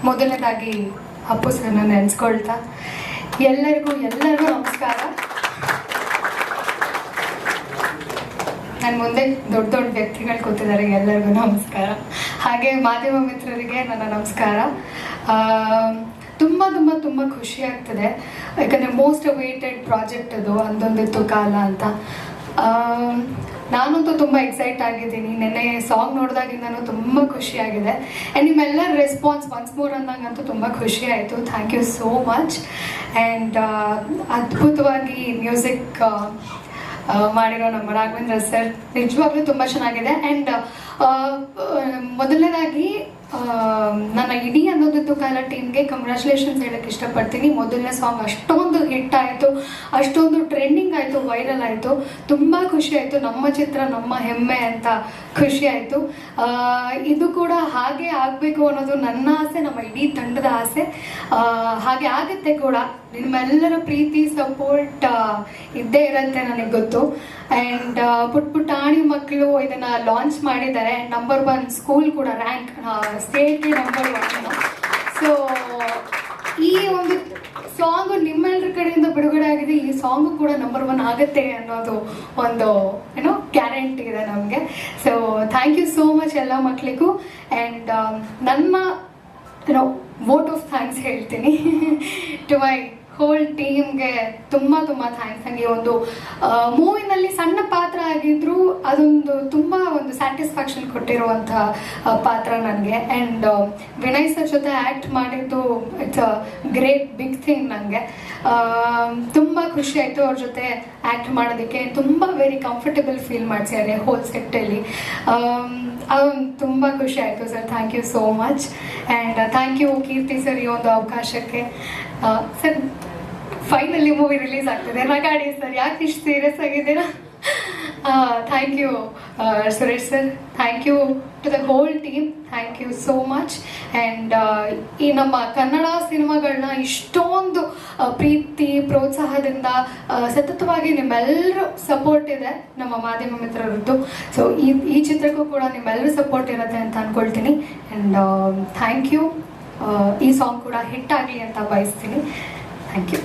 ಮೊದಲನೇದಾಗಿ ಅಪ್ಪು ಸರ್ನ ನೆನೆಸ್ಕೊಳ್ತಾ ಎಲ್ಲರಿಗೂ ನಮಸ್ಕಾರ. ನನ್ನ ಮುಂದೆ ದೊಡ್ಡ ದೊಡ್ಡ ವ್ಯಕ್ತಿಗಳು ಕೂತಿದ್ದಾರೆ, ಎಲ್ಲರಿಗೂ ನಮಸ್ಕಾರ. ಹಾಗೆ ಮಾಧ್ಯಮ ಮಿತ್ರರಿಗೆ ನನ್ನ ನಮಸ್ಕಾರ. ತುಂಬ ತುಂಬ ತುಂಬ ಖುಷಿ ಆಗ್ತದೆ, ಯಾಕಂದರೆ ಮೋಸ್ಟ್ ಅವೇಟೆಡ್ ಪ್ರಾಜೆಕ್ಟ್ ಅದು ಅಂದೊಂದಿತ್ತು ಕಾಲ ಅಂತ. ನಾನಂತೂ ತುಂಬ ಎಕ್ಸೈಟ್ ಆಗಿದ್ದೀನಿ. ನೆನ್ನೆ ಸಾಂಗ್ ನೋಡಿದಾಗಿಂದನೂ ತುಂಬ ಖುಷಿಯಾಗಿದೆ. ಆ್ಯಂಡ್ ನಿಮ್ಮೆಲ್ಲರ ರೆಸ್ಪಾನ್ಸ್ ಒನ್ಸ್ ಮೋರ್ ಅಂದಂಗಂತೂ ತುಂಬ ಖುಷಿ ಆಯಿತು. Thank you so much. And ಅದ್ಭುತವಾಗಿ ಮ್ಯೂಸಿಕ್ ಮಾಡಿರೋ ನಮ್ಮ ರಾಘವೇಂದ್ರ ಸರ್ ನಿಜವಾಗ್ಲೂ ತುಂಬ ಚೆನ್ನಾಗಿದೆ. ಆ್ಯಂಡ್ ಮೊದಲನೇದಾಗಿ ನನ್ನ ಇಡೀ ಅನ್ನೋದಿತ್ತು ಕಾಲ ಟೀಮ್ಗೆ ಕಂಗ್ರ್ಯಾಚುಲೇಷನ್ಸ್ ಹೇಳಕ್ಕೆ ಇಷ್ಟಪಡ್ತೀನಿ. ಮೊದಲನೇ ಸಾಂಗ್ ಅಷ್ಟೊಂದು ಹಿಟ್ ಆಯಿತು, ಅಷ್ಟೊಂದು ಟ್ರೆಂಡಿಂಗ್ ಆಯಿತು, ವೈರಲ್ ಆಯಿತು. ತುಂಬ ಖುಷಿ ಆಯಿತು. ನಮ್ಮ ಚಿತ್ರ ನಮ್ಮ ಹೆಮ್ಮೆ ಅಂತ ಖುಷಿ ಆಯಿತು. ಇದು ಕೂಡ ಹಾಗೆ ಆಗಬೇಕು ಅನ್ನೋದು ನನ್ನ ಆಸೆ, ನಮ್ಮ ಇಡೀ ತಂಡದ ಆಸೆ. ಹಾಗೆ ಆಗುತ್ತೆ ಕೂಡ. ನಿಮ್ಮೆಲ್ಲರ ಪ್ರೀತಿ ಸಪೋರ್ಟ್ ಇದ್ದೇ ಇರುತ್ತೆ ನನಗೆ ಗೊತ್ತು. ಆ್ಯಂಡ್ ಪುಟ್ಟಾಣಿ ಮಕ್ಕಳು ಇದನ್ನು ಲಾಂಚ್ ಮಾಡಿದ್ದಾರೆ. ನಂಬರ್ 1 ಸ್ಕೂಲ್ ಕೂಡ ರ್ಯಾಂಕ್ ಸ್ಟೇಟ್ಗೆ ನಂಬರ್ 1. ಸೊ ಈ ಒಂದು ಸಾಂಗು ನಿಮ್ಮೆಲ್ಲರ ಕಡೆಯಿಂದ ಬಿಡುಗಡೆ ಆಗಿದೆ. ಈ ಸಾಂಗು ಕೂಡ ನಂಬರ್ 1 ಆಗುತ್ತೆ ಅನ್ನೋದು ಒಂದು ಗ್ಯಾರಂಟಿ ಇದೆ ನಮಗೆ. So thank you so much ಎಲ್ಲ ಮಕ್ಕಳಿಗೂ. ಆ್ಯಂಡ್ ನನ್ನ ವೋಟ್ ಆಫ್ ಥ್ಯಾಂಕ್ಸ್ ಹೇಳ್ತೀನಿ ಟು ಮೈ ಹೋಲ್ ಟೀಮ್ಗೆ. ತುಂಬ ತುಂಬ ಥ್ಯಾಂಕ್ಸ್. ನನಗೆ ಒಂದು ಮೂವಿನಲ್ಲಿ ಸಣ್ಣ ಪಾತ್ರ ಆಗಿದ್ರು ಅದೊಂದು ತುಂಬ ಒಂದು ಸ್ಯಾಟಿಸ್ಫ್ಯಾಕ್ಷನ್ ಕೊಟ್ಟಿರುವಂಥ ಪಾತ್ರ ನನಗೆ. ಆ್ಯಂಡ್ ವಿನಯ್ ಸರ್ ಜೊತೆ ಆ್ಯಕ್ಟ್ ಮಾಡಿದ್ದು it's a great big thing ನನಗೆ. ತುಂಬ ಖುಷಿ ಆಯಿತು ಅವ್ರ ಜೊತೆ ಆ್ಯಕ್ಟ್ ಮಾಡೋದಕ್ಕೆ. ತುಂಬ ವೆರಿ ಕಂಫರ್ಟಬಲ್ ಫೀಲ್ ಮಾಡಿಸಿದ್ದಾರೆ ಹೋಲ್ ಸೆಟ್ಟಲ್ಲಿ. ತುಂಬ ಖುಷಿ ಆಯಿತು sir. Thank you so much. And thank you Keerthi sir ಈ ಒಂದು ಅವಕಾಶಕ್ಕೆ. ಸರ್ ಫೈನಲಿ ಮೂವಿ ರಿಲೀಸ್ ಆಗ್ತದೆ, ನಗಾಡಿ ಸರ್, ಯಾಕೆ ಇಷ್ಟು ಸೀರಿಯಸ್ ಆಗಿದ್ದೀರಾ? Thank you Suresh sir. Thank you to the whole team. Thank you so much. And ಈ ನಮ್ಮ ಕನ್ನಡ ಸಿನಿಮಾಗಳನ್ನ ಇಷ್ಟೊಂದು ಪ್ರೀತಿ ಪ್ರೋತ್ಸಾಹದಿಂದ ಸತತವಾಗಿ ನಿಮ್ಮೆಲ್ಲರೂ ಸಪೋರ್ಟ್ ಇದೆ ನಮ್ಮ ಮಾಧ್ಯಮ ಮಿತ್ರರದ್ದು. ಸೊ ಈ ಚಿತ್ರಕ್ಕೂ ಕೂಡ ನಿಮ್ಮೆಲ್ಲರೂ ಸಪೋರ್ಟ್ ಇರುತ್ತೆ ಅಂತ ಅಂದ್ಕೊಳ್ತೀನಿ. And thank you. ಈ ಸಾಂಗ್ ಕೂಡ ಹಿಟ್ ಆಗಲಿ ಅಂತ ಬಯಸ್ತೀನಿ. Thank you.